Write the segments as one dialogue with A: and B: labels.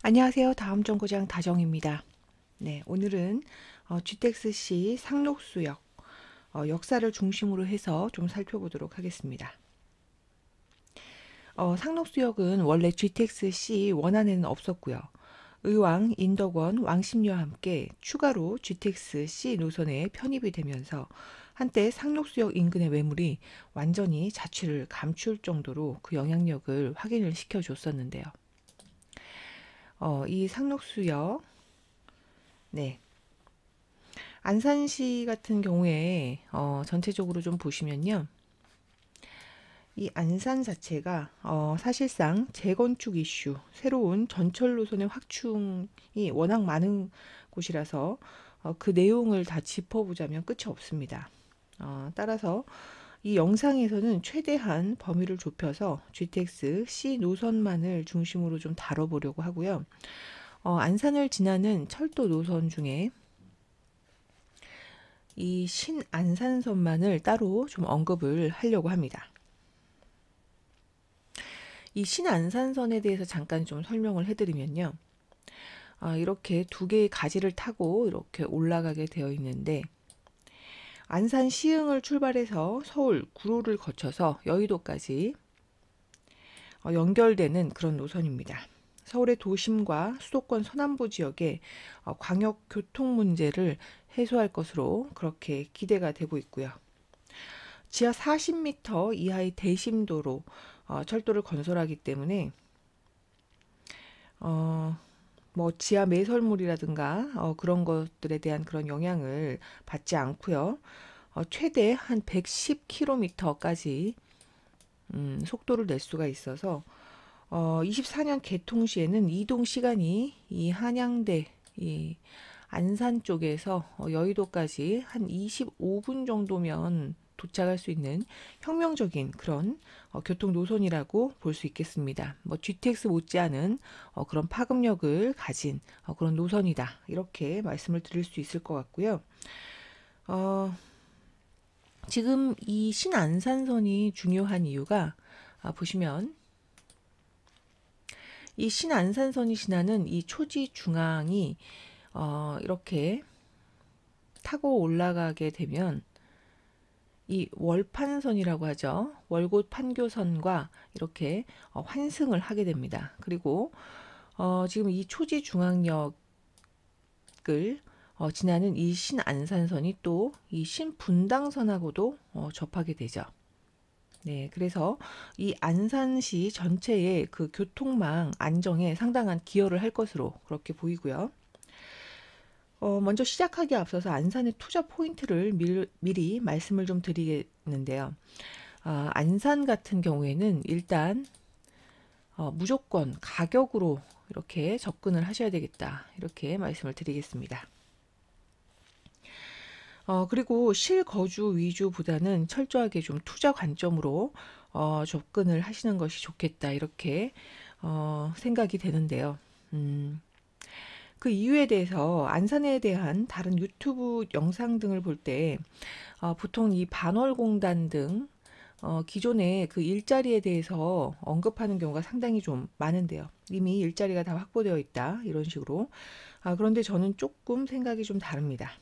A: 안녕하세요. 다음 정거장 다정입니다. 네, 오늘은 GTX-C 상록수역 역사를 중심으로 해서 좀 살펴보도록 하겠습니다. 상록수역은 원래 GTX-C 원안에는 없었고요. 의왕, 인덕원, 왕십리와 함께 추가로 GTX-C 노선에 편입이 되면서 한때 상록수역 인근의 매물이 완전히 자취를 감출 정도로 그 영향력을 확인을 시켜줬었는데요. 이 상록수역, 네, 안산시 같은 경우에 전체적으로 좀 보시면요. 이 안산 자체가 사실상 재건축 이슈, 새로운 전철 노선의 확충이 워낙 많은 곳이라서 그 내용을 다 짚어보자면 끝이 없습니다. 따라서 이 영상에서는 최대한 범위를 좁혀서 GTX C 노선만을 중심으로 좀 다뤄보려고 하고요. 안산을 지나는 철도 노선 중에 이 신안산선만을 따로 좀 언급을 하려고 합니다. 이 신안산선에 대해서 잠깐 좀 설명을 해드리면요. 이렇게 두 개의 가지를 타고 이렇게 올라가게 되어 있는데 안산 시흥을 출발해서 서울 구로를 거쳐서 여의도까지 연결되는 그런 노선입니다. 서울의 도심과 수도권 서남부 지역의 광역 교통 문제를 해소할 것으로 그렇게 기대가 되고 있고요. 지하 40m 이하의 대심도로 철도를 건설하기 때문에 뭐 지하 매설물이라든가 그런 것들에 대한 그런 영향을 받지 않고요. 최대 한 110km까지 속도를 낼 수가 있어서 24년 개통 시에는 이동 시간이 이 한양대 이 안산 쪽에서 여의도까지 한 25분 정도면 도착할 수 있는 혁명적인 그런 교통 노선이라고 볼 수 있겠습니다. 뭐 GTX 못지않은 그런 파급력을 가진 그런 노선이다. 이렇게 말씀을 드릴 수 있을 것 같고요. 지금 이 신안산선이 중요한 이유가 보시면 이 신안산선이 지나는 이 초지 중앙이 이렇게 타고 올라가게 되면 이 월판선이라고 하죠. 월곶 판교선과 이렇게 환승을 하게 됩니다. 그리고 지금 이 초지 중앙역을 지나는 이 신안산선이 또 이 신분당선하고도 접하게 되죠. 네, 그래서 이 안산시 전체의 그 교통망 안정에 상당한 기여를 할 것으로 그렇게 보이고요. 먼저 시작하기에 앞서서 안산의 투자 포인트를 미리 말씀을 좀 드리겠는데요. 안산 같은 경우에는 일단 무조건 가격으로 이렇게 접근을 하셔야 되겠다. 이렇게 말씀을 드리겠습니다. 그리고 실거주 위주보다는 철저하게 좀 투자 관점으로 접근을 하시는 것이 좋겠다. 이렇게 생각이 되는데요. 그 이유에 대해서 안산에 대한 다른 유튜브 영상 등을 볼 때 보통 이 반월공단 등 기존의 그 일자리에 대해서 언급하는 경우가 상당히 좀 많은데요. 이미 일자리가 다 확보되어 있다. 이런 식으로. 그런데 저는 조금 생각이 좀 다릅니다.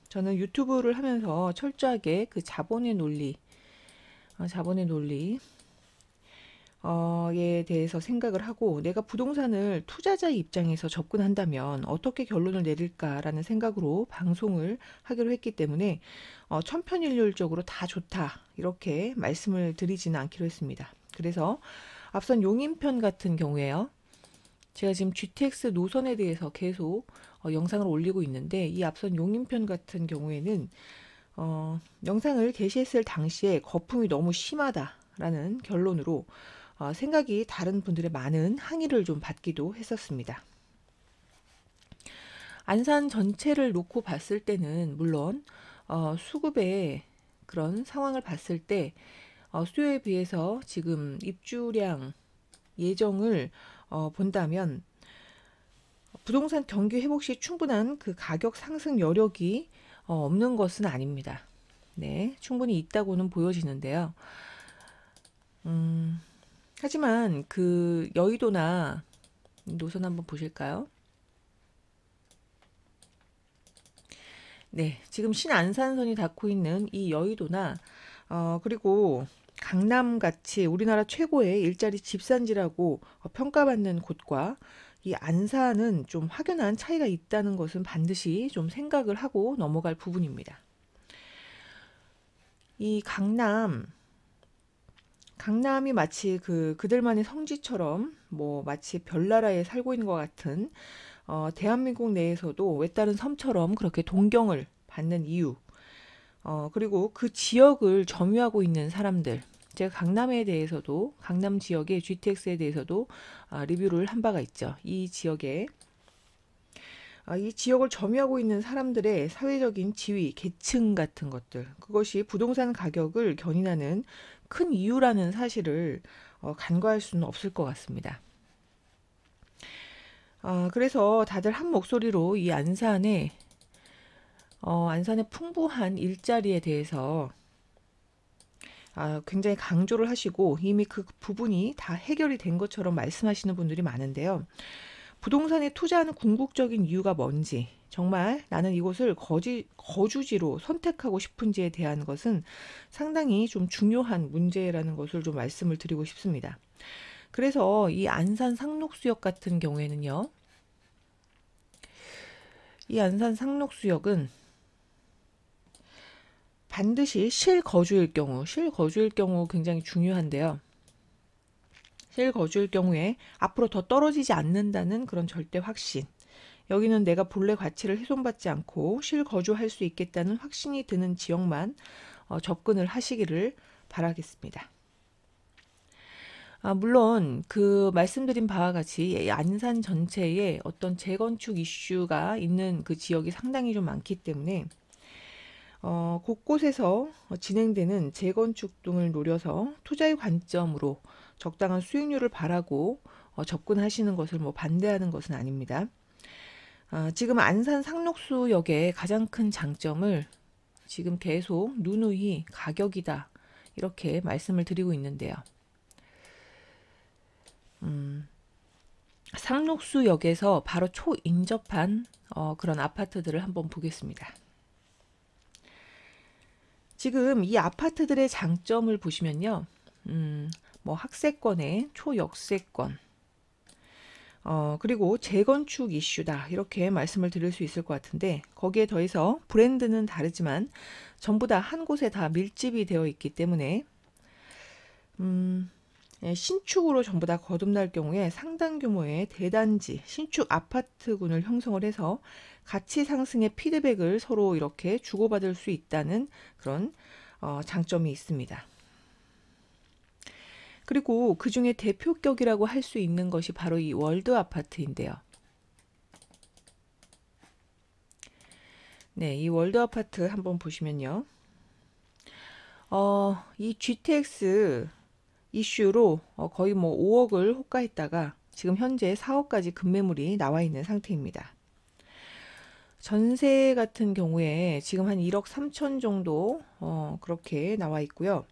A: 저는 유튜브를 하면서 철저하게 그 자본의 논리, 에 대해서 생각을 하고 내가 부동산을 투자자의 입장에서 접근한다면 어떻게 결론을 내릴까라는 생각으로 방송을 하기로 했기 때문에 천편일률적으로 다 좋다 이렇게 말씀을 드리지는 않기로 했습니다. 그래서 앞선 용인편 같은 경우에요. 제가 지금 GTX 노선에 대해서 계속 영상을 올리고 있는데 이 앞선 용인편 같은 경우에는 영상을 게시했을 당시에 거품이 너무 심하다라는 결론으로 생각이 다른 분들의 많은 항의를 좀 받기도 했었습니다. 안산 전체를 놓고 봤을 때는 물론 수급의 그런 상황을 봤을 때 수요에 비해서 지금 입주량 예정을 본다면 부동산 경기 회복 시 충분한 그 가격 상승 여력이 없는 것은 아닙니다. 네, 충분히 있다고는 보여지는데요. 하지만 그 여의도나 노선 한번 보실까요? 네, 지금 신안산선이 닿고 있는 이 여의도나 그리고 강남같이 우리나라 최고의 일자리 집산지라고 평가받는 곳과 이 안산은 좀 확연한 차이가 있다는 것은 반드시 좀 생각을 하고 넘어갈 부분입니다. 이 강남이 마치 그들만의 성지처럼 뭐 마치 별나라에 살고 있는 것 같은 대한민국 내에서도 외따른 섬처럼 그렇게 동경을 받는 이유, 그리고 그 지역을 점유하고 있는 사람들, 제가 강남에 대해서도 강남 지역의 GTX에 대해서도 리뷰를 한 바가 있죠. 이 지역을 점유하고 있는 사람들의 사회적인 지위, 계층 같은 것들, 그것이 부동산 가격을 견인하는 큰 이유라는 사실을 간과할 수는 없을 것 같습니다. 그래서 다들 한 목소리로 이 안산의 풍부한 일자리에 대해서 굉장히 강조를 하시고 이미 그 부분이 다 해결이 된 것처럼 말씀하시는 분들이 많은데요. 부동산에 투자하는 궁극적인 이유가 뭔지, 정말 나는 이곳을 거주지로 선택하고 싶은지에 대한 것은 상당히 좀 중요한 문제라는 것을 좀 말씀을 드리고 싶습니다. 그래서 이 안산 상록수역 같은 경우에는요. 이 안산 상록수역은 반드시 실거주일 경우 굉장히 중요한데요. 실거주일 경우에 앞으로 더 떨어지지 않는다는 그런 절대 확신. 여기는 내가 본래 가치를 훼손받지 않고 실거주할 수 있겠다는 확신이 드는 지역만 접근을 하시기를 바라겠습니다. 물론 그 말씀드린 바와 같이 안산 전체에 어떤 재건축 이슈가 있는 그 지역이 상당히 좀 많기 때문에 곳곳에서 진행되는 재건축 등을 노려서 투자의 관점으로 적당한 수익률을 바라고 접근하시는 것을 뭐 반대하는 것은 아닙니다. 지금 안산 상록수역의 가장 큰 장점을 지금 계속 누누이 가격이다 이렇게 말씀을 드리고 있는데요. 상록수역에서 바로 초인접한 그런 아파트들을 한번 보겠습니다. 지금 이 아파트들의 장점을 보시면요. 뭐 학세권의 초역세권, 그리고 재건축 이슈다 이렇게 말씀을 드릴 수 있을 것 같은데 거기에 더해서 브랜드는 다르지만 전부 다 한 곳에 다 밀집이 되어 있기 때문에 신축으로 전부 다 거듭날 경우에 상당 규모의 대단지, 신축 아파트군을 형성을 해서 가치 상승의 피드백을 서로 이렇게 주고받을 수 있다는 그런 장점이 있습니다. 그리고 그 중에 대표격이라고 할 수 있는 것이 바로 이 월드 아파트인데요. 네, 이 월드 아파트 한번 보시면요. 이 GTX 이슈로 거의 뭐 5억을 호가했다가 지금 현재 4억까지 급매물이 나와 있는 상태입니다. 전세 같은 경우에 지금 한 1억 3천 정도 그렇게 나와 있고요.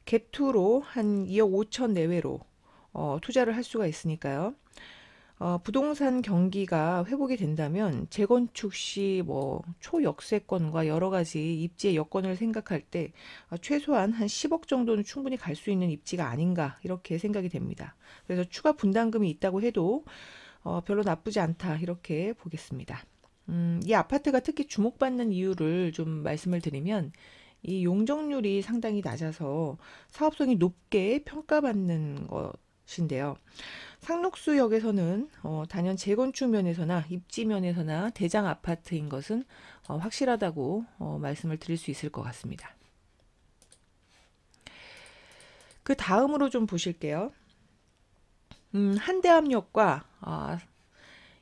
A: 갭투로 한 2억 5천 내외로 투자를 할 수가 있으니까요. 부동산 경기가 회복이 된다면 재건축 시 뭐 초역세권과 여러 가지 입지의 여건을 생각할 때 최소한 한 10억 정도는 충분히 갈 수 있는 입지가 아닌가 이렇게 생각이 됩니다. 그래서 추가 분담금이 있다고 해도 별로 나쁘지 않다 이렇게 보겠습니다. 이 아파트가 특히 주목받는 이유를 좀 말씀을 드리면 이 용적률이 상당히 낮아서 사업성이 높게 평가받는 것인데요. 상록수역에서는 단연 재건축 면에서나 입지 면에서나 대장 아파트인 것은 확실하다고 말씀을 드릴 수 있을 것 같습니다. 그 다음으로 좀 보실게요. 한대암역과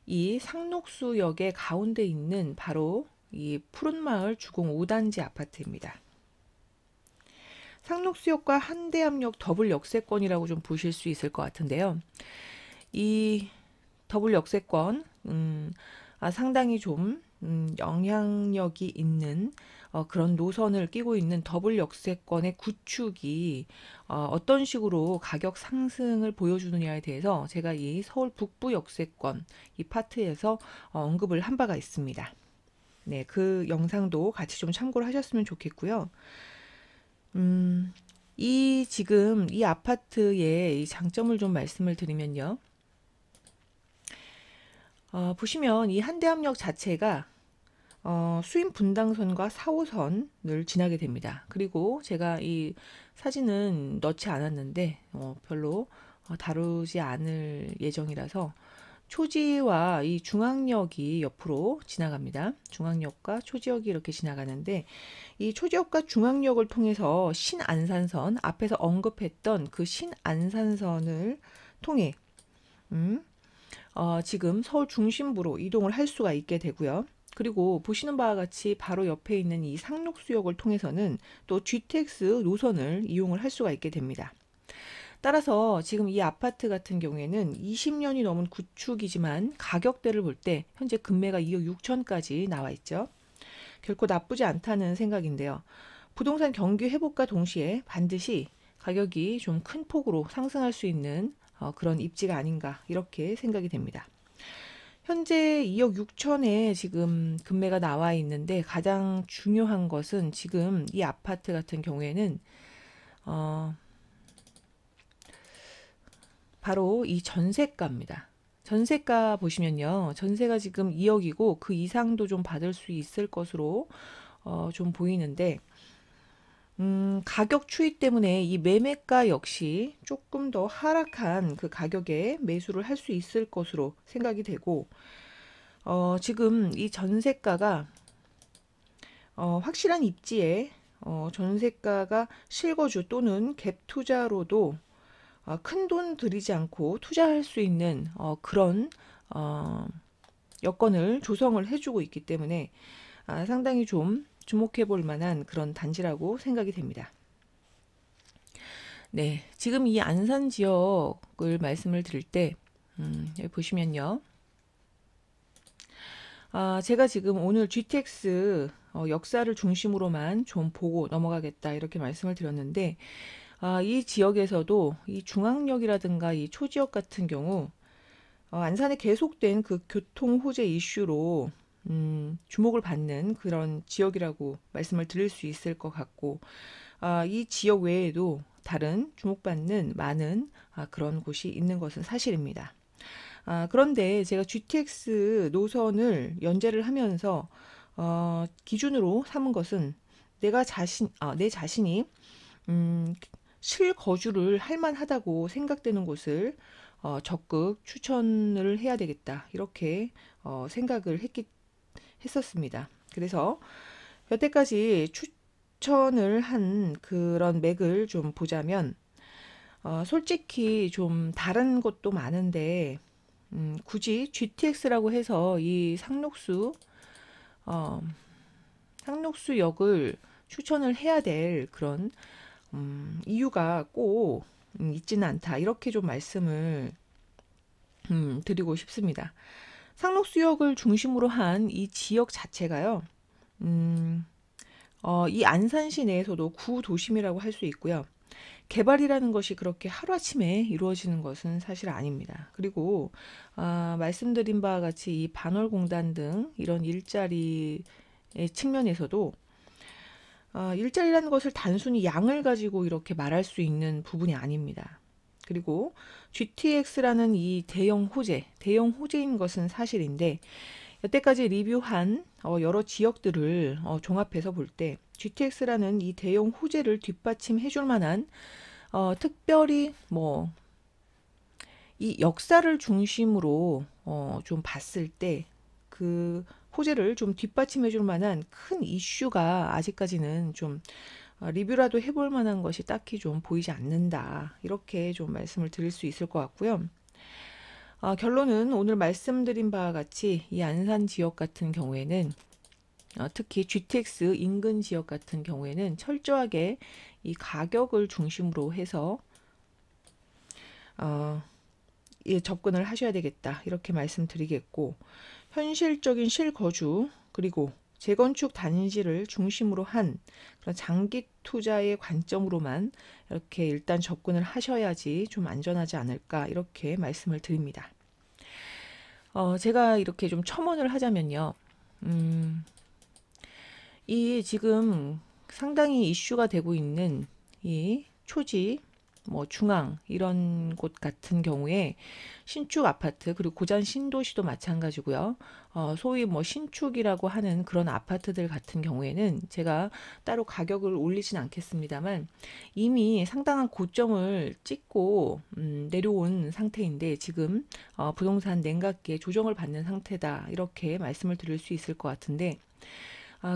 A: 이 상록수역의 가운데 있는 바로 이 푸른마을 주공 5단지 아파트입니다. 상록수역과 한대암역 더블 역세권이라고 좀 보실 수 있을 것 같은데요. 이 더블 역세권 상당히 좀 영향력이 있는 그런 노선을 끼고 있는 더블 역세권의 구축이 어떤 식으로 가격 상승을 보여주느냐에 대해서 제가 이 서울 북부 역세권 이 파트에서 언급을 한 바가 있습니다. 네, 그 영상도 같이 좀 참고를 하셨으면 좋겠고요. 지금 이 아파트의 이 장점을 좀 말씀을 드리면요. 보시면 이 한대암역 자체가 수임 분당선과 4호선을 지나게 됩니다. 그리고 제가 이 사진은 넣지 않았는데 별로 다루지 않을 예정이라서 초지와 이 중앙역이 옆으로 지나갑니다. 중앙역과 초지역이 이렇게 지나가는데 이 초지역과 중앙역을 통해서 신안산선, 앞에서 언급했던 그 신안산선을 통해 지금 서울 중심부로 이동을 할 수가 있게 되고요. 그리고 보시는 바와 같이 바로 옆에 있는 이 상록수역을 통해서는 또 GTX 노선을 이용을 할 수가 있게 됩니다. 따라서 지금 이 아파트 같은 경우에는 20년이 넘은 구축이지만 가격대를 볼 때 현재 금매가 2억 6천까지 나와 있죠. 결코 나쁘지 않다는 생각인데요. 부동산 경기 회복과 동시에 반드시 가격이 좀 큰 폭으로 상승할 수 있는 그런 입지가 아닌가 이렇게 생각이 됩니다. 현재 2억 6천에 지금 금매가 나와 있는데 가장 중요한 것은 지금 이 아파트 같은 경우에는 바로 이 전세가입니다. 전세가 보시면요. 전세가 지금 2억이고 그 이상도 좀 받을 수 있을 것으로 좀 보이는데 가격 추이 때문에 이 매매가 역시 조금 더 하락한 그 가격에 매수를 할 수 있을 것으로 생각이 되고 지금 이 전세가가 확실한 입지에 전세가가 실거주 또는 갭 투자로도 큰 돈 들이지 않고 투자할 수 있는 그런 여건을 조성을 해주고 있기 때문에 상당히 좀 주목해 볼 만한 그런 단지라고 생각이 됩니다. 네, 지금 이 안산 지역을 말씀을 드릴 때 여기 보시면요. 제가 지금 오늘 GTX 역사를 중심으로만 좀 보고 넘어가겠다 이렇게 말씀을 드렸는데 이 지역에서도 이 중앙역이라든가 이 초지역 같은 경우 안산에 계속된 그 교통 호재 이슈로 주목을 받는 그런 지역이라고 말씀을 드릴 수 있을 것 같고 이 지역 외에도 다른 주목받는 많은 그런 곳이 있는 것은 사실입니다. 그런데 제가 GTX 노선을 연재를 하면서 기준으로 삼은 것은 내 자신이 실거주를 할 만하다고 생각되는 곳을 적극 추천을 해야 되겠다 이렇게 생각을 했었습니다. 그래서 여태까지 추천을 한 그런 맥을 좀 보자면 솔직히 좀 다른 곳도 많은데 굳이 GTX라고 해서 이 상록수역을 추천을 해야 될 그런 이유가 꼭 있지는 않다 이렇게 좀 말씀을 드리고 싶습니다. 상록수역을 중심으로 한 이 지역 자체가요. 이 안산시 내에서도 구도심이라고 할 수 있고요. 개발이라는 것이 그렇게 하루아침에 이루어지는 것은 사실 아닙니다. 그리고 말씀드린 바와 같이 이 반월공단 등 이런 일자리의 측면에서도 일자리라는 것을 단순히 양을 가지고 이렇게 말할 수 있는 부분이 아닙니다. 그리고 GTX라는 이 대형 호재인 것은 사실인데 여태까지 리뷰한 여러 지역들을 종합해서 볼 때 GTX라는 이 대형 호재를 뒷받침해 줄 만한 특별히 뭐 이 역사를 중심으로 좀 봤을 때 그 호재를 좀 뒷받침해 줄 만한 큰 이슈가 아직까지는 좀 리뷰라도 해볼 만한 것이 딱히 좀 보이지 않는다. 이렇게 좀 말씀을 드릴 수 있을 것 같고요. 결론은 오늘 말씀드린 바와 같이 이 안산 지역 같은 경우에는 특히 GTX 인근 지역 같은 경우에는 철저하게 이 가격을 중심으로 해서 접근을 하셔야 되겠다. 이렇게 말씀드리겠고 현실적인 실거주 그리고 재건축 단지를 중심으로 한 그런 장기 투자의 관점으로만 이렇게 일단 접근을 하셔야지 좀 안전하지 않을까 이렇게 말씀을 드립니다. 제가 이렇게 좀 첨언을 하자면요. 이 지금 상당히 이슈가 되고 있는 이 초지, 뭐 중앙 이런 곳 같은 경우에 신축 아파트 그리고 고전 신도시도 마찬가지고요. 소위 뭐 신축이라고 하는 그런 아파트들 같은 경우에는 제가 따로 가격을 올리진 않겠습니다만 이미 상당한 고점을 찍고 내려온 상태인데 지금 부동산 냉각기에 조정을 받는 상태다 이렇게 말씀을 드릴 수 있을 것 같은데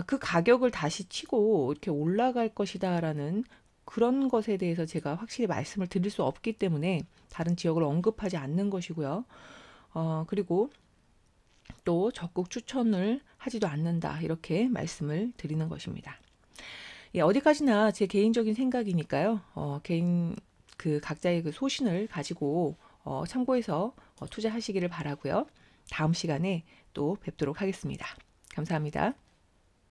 A: 그 가격을 다시 치고 이렇게 올라갈 것이다라는 그런 것에 대해서 제가 확실히 말씀을 드릴 수 없기 때문에 다른 지역을 언급하지 않는 것이고요. 그리고 또 적극 추천을 하지도 않는다. 이렇게 말씀을 드리는 것입니다. 예, 어디까지나 제 개인적인 생각이니까요. 개인 그 각자의 그 소신을 가지고 참고해서 투자하시기를 바라고요. 다음 시간에 또 뵙도록 하겠습니다. 감사합니다.